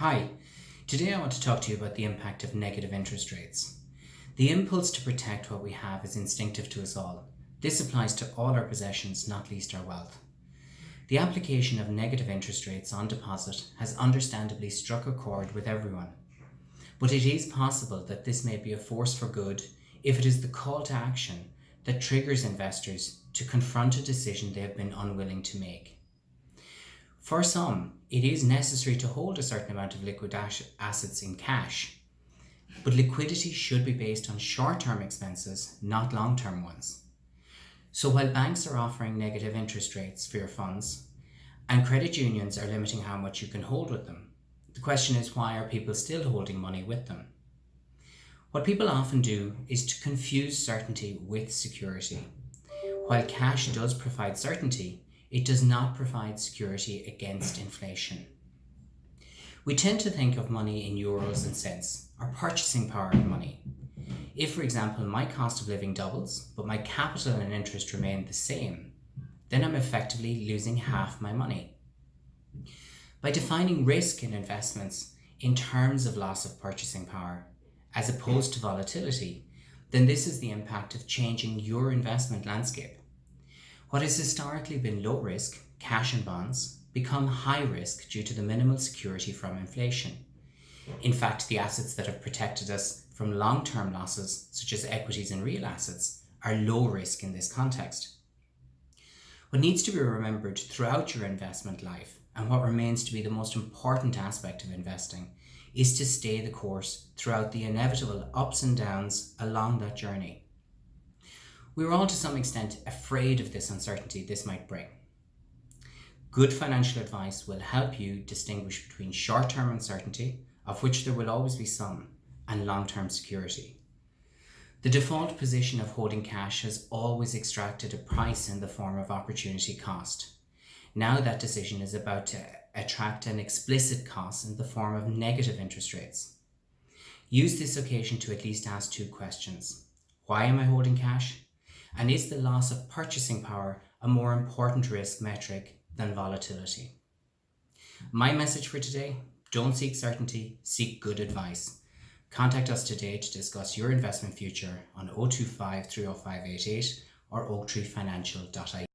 Hi, today I want to talk to you about the impact of negative interest rates. The impulse to protect what we have is instinctive to us all. This applies to all our possessions, not least our wealth. The application of negative interest rates on deposit has understandably struck a chord with everyone. But it is possible that this may be a force for good if it is the call to action that triggers investors to confront a decision they have been unwilling to make. For some, it is necessary to hold a certain amount of liquid assets in cash, but liquidity should be based on short-term expenses, not long-term ones. So while banks are offering negative interest rates for your funds, and credit unions are limiting how much you can hold with them, the question is, why are people still holding money with them? What people often do is to confuse certainty with security. While cash does provide certainty, it does not provide security against inflation. We tend to think of money in euros and cents, our purchasing power in money. If, for example, my cost of living doubles, but my capital and interest remain the same, then I'm effectively losing half my money. By defining risk in investments in terms of loss of purchasing power, as opposed to volatility, then this is the impact of changing your investment landscape. What has historically been low risk, cash and bonds, become high risk due to the minimal security from inflation. In fact, the assets that have protected us from long-term losses, such as equities and real assets, are low risk in this context. What needs to be remembered throughout your investment life, and what remains to be the most important aspect of investing, is to stay the course throughout the inevitable ups and downs along that journey. We are all to some extent afraid of this uncertainty this might bring. Good financial advice will help you distinguish between short-term uncertainty, of which there will always be some, and long-term security. The default position of holding cash has always extracted a price in the form of opportunity cost. Now that decision is about to attract an explicit cost in the form of negative interest rates. Use this occasion to at least ask two questions. Why am I holding cash? And is the loss of purchasing power a more important risk metric than volatility? My message for today: don't seek certainty, seek good advice. Contact us today to discuss your investment future on 025 305 88 or oaktreefinancial.ie.